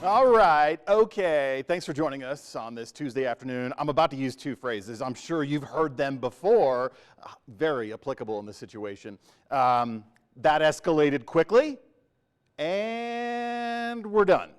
All right, okay. Thanks for joining us on this Tuesday afternoon. I'm about to use two phrases. I'm sure you've heard them before, very applicable in this situation. That escalated quickly, and we're done.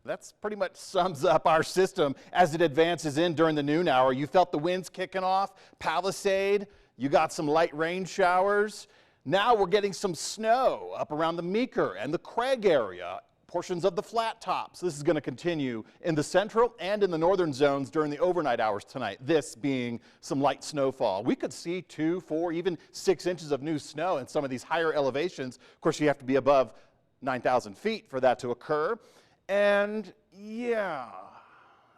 That's pretty much sums up our system as it advances in during the noon hour. You felt the winds kicking off, Palisade, you got some light rain showers. Now we're getting some snow up around the Meeker and the Craig area. Portions of the flat tops. This is going to continue in the central and in the northern zones during the overnight hours tonight, this being some light snowfall. We could see 2, 4, even 6 inches of new snow in some of these higher elevations. Of course, you have to be above 9,000 feet for that to occur. And yeah,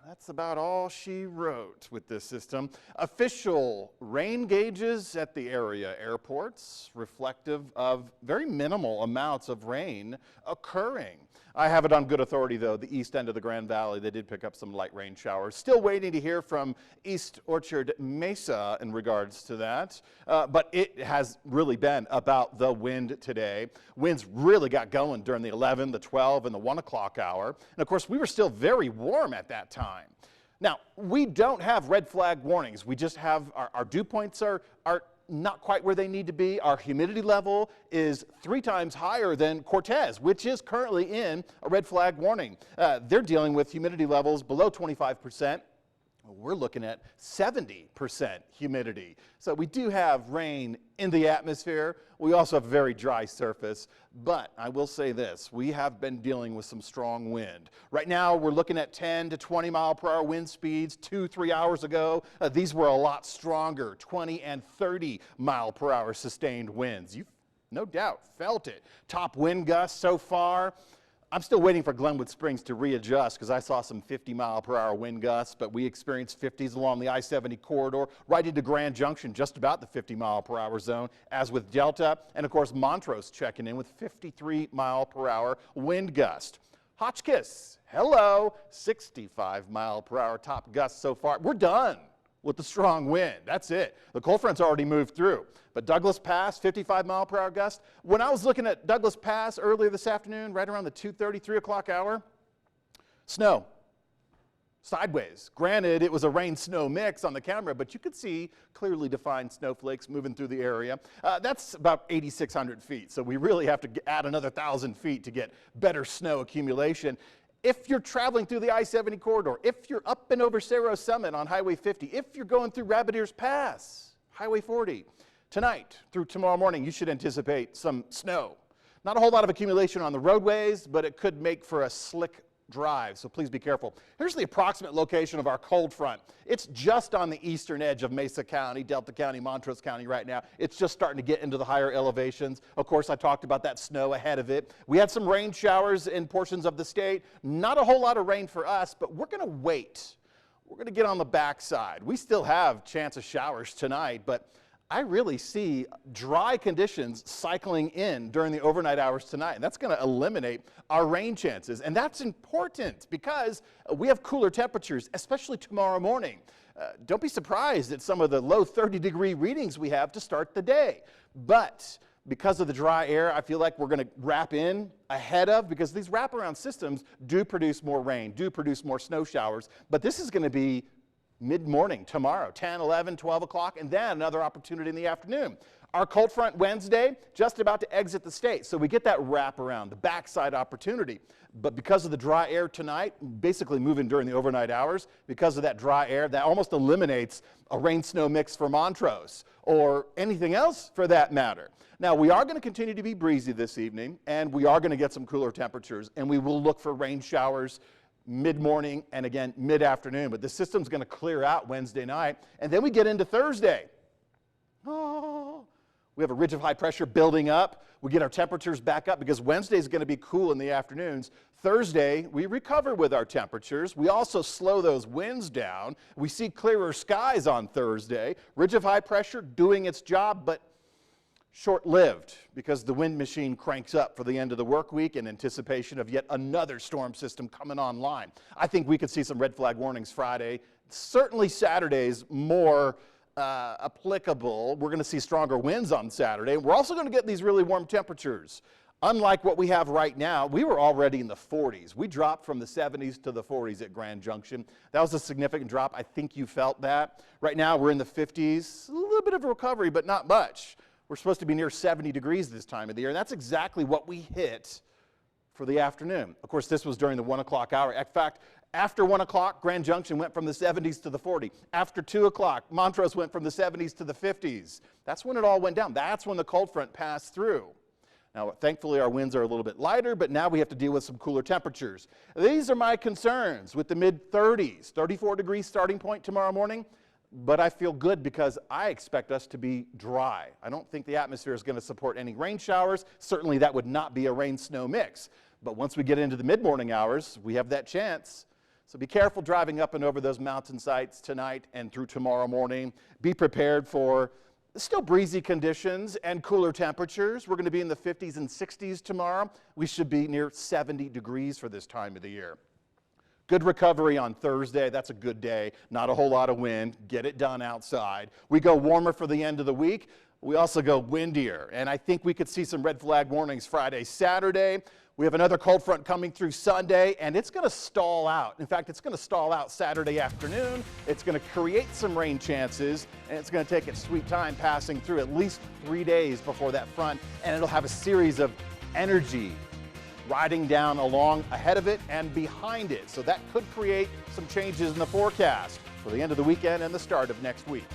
that's about all she wrote with this system. Official rain gauges at the area airports reflective of very minimal amounts of rain occurring. I have it on good authority, though, the east end of the Grand Valley, they did pick up some light rain showers. Still waiting to hear from East Orchard Mesa in regards to that, but it has really been about the wind today. Winds really got going during the 11, the 12, and the 1 o'clock hour. And of course, we were still very warm at that time. Now, we don't have red flag warnings. We just have our dew points are not quite where they need to be. Our humidity level is 3 times higher than Cortez, which is currently in a red flag warning. They're dealing with humidity levels below 25%. We're looking at 70% humidity. So we do have rain in the atmosphere. We also have a very dry surface. But I will say this, we have been dealing with some strong wind. Right now we're looking at 10 to 20 mile per hour wind speeds. 2-3 hours ago, these were a lot stronger, 20 and 30 mile per hour sustained winds. You've no doubt felt it. Top wind gusts so far. I'm still waiting for Glenwood Springs to readjust because I saw some 50 mile per hour wind gusts, but we experienced 50s along the I-70 corridor, right into Grand Junction, just about the 50 mile per hour zone, as with Delta, and of course Montrose checking in with 53 mile per hour wind gust. Hotchkiss, hello, 65 mile per hour top gusts so far. We're done with the strong wind. That's it. The cold front's already moved through. But Douglas Pass, 55 mile per hour gust. When I was looking at Douglas Pass earlier this afternoon, right around the 2:30, 3 o'clock hour, snow, sideways. Granted, it was a rain-snow mix on the camera, but you could see clearly defined snowflakes moving through the area. That's about 8,600 feet, so we really have to add another 1,000 feet to get better snow accumulation. If you're traveling through the I-70 corridor, if you're up and over Cerro Summit on Highway 50, if you're going through Rabbit Ears Pass, Highway 40, tonight through tomorrow morning, you should anticipate some snow. Not a whole lot of accumulation on the roadways, but it could make for a slick drive, so please be careful. Here's the approximate location of our cold front. It's just on the eastern edge of Mesa County, Delta County, Montrose County right now. It's just starting to get into the higher elevations. Of course, I talked about that snow ahead of it. We had some rain showers in portions of the state. Not a whole lot of rain for us, but we're going to wait. We're going to get on the backside. We still have chance of showers tonight, but I really see dry conditions cycling in during the overnight hours tonight, and that's going to eliminate our rain chances. And that's important because we have cooler temperatures, especially tomorrow morning. Don't be surprised at some of the low 30-degree readings we have to start the day. But because of the dry air, I feel like we're going to wrap in ahead of, because these wraparound systems do produce more rain, do produce more snow showers, but this is going to be mid-morning tomorrow, 10, 11, 12 o'clock, and then another opportunity in the afternoon. Our cold front Wednesday, just about to exit the state, so we get that wraparound, the backside opportunity. But because of the dry air tonight, basically moving during the overnight hours, because of that dry air, that almost eliminates a rain-snow mix for Montrose, or anything else for that matter. Now, we are going to continue to be breezy this evening, and we are going to get some cooler temperatures, and we will look for rain showers mid-morning and again mid-afternoon, but the system's going to clear out Wednesday night, and then we get into Thursday. Oh, we have a ridge of high pressure building up. We get our temperatures back up because Wednesday is going to be cool in the afternoons. Thursday, we recover with our temperatures. We also slow those winds down. We see clearer skies on Thursday. Ridge of high pressure doing its job, but short-lived because the wind machine cranks up for the end of the work week in anticipation of yet another storm system coming online. I think we could see some red flag warnings Friday. Certainly Saturday's more applicable. We're going to see stronger winds on Saturday. We're also going to get these really warm temperatures. Unlike what we have right now, we were already in the 40s. We dropped from the 70s to the 40s at Grand Junction. That was a significant drop. I think you felt that. Right now we're in the 50s. A little bit of a recovery, but not much. We're supposed to be near 70 degrees this time of the year, and that's exactly what we hit for the afternoon. Of course, this was during the 1 o'clock hour. In fact, after 1 o'clock, Grand Junction went from the 70s to the 40s. After 2 o'clock, Montrose went from the 70s to the 50s. That's when it all went down. That's when the cold front passed through. Now, thankfully, our winds are a little bit lighter, but now we have to deal with some cooler temperatures. These are my concerns with the mid-30s, 34 degrees starting point tomorrow morning, but I feel good because I expect us to be dry. I don't think the atmosphere is going to support any rain showers. Certainly, that would not be a rain-snow mix. But once we get into the mid-morning hours, we have that chance. So be careful driving up and over those mountain sites tonight and through tomorrow morning. Be prepared for still breezy conditions and cooler temperatures. We're going to be in the 50s and 60s tomorrow. We should be near 70 degrees for this time of the year. Good recovery on Thursday. That's a good day. Not a whole lot of wind. Get it done outside. We go warmer for the end of the week. We also go windier. And I think we could see some red flag warnings Friday, Saturday. We have another cold front coming through Sunday, and it's going to stall out. In fact, it's going to stall out Saturday afternoon. It's going to create some rain chances, and it's going to take its sweet time passing through at least 3 days before that front, and it'll have a series of energy riding down along ahead of it and behind it. So that could create some changes in the forecast for the end of the weekend and the start of next week.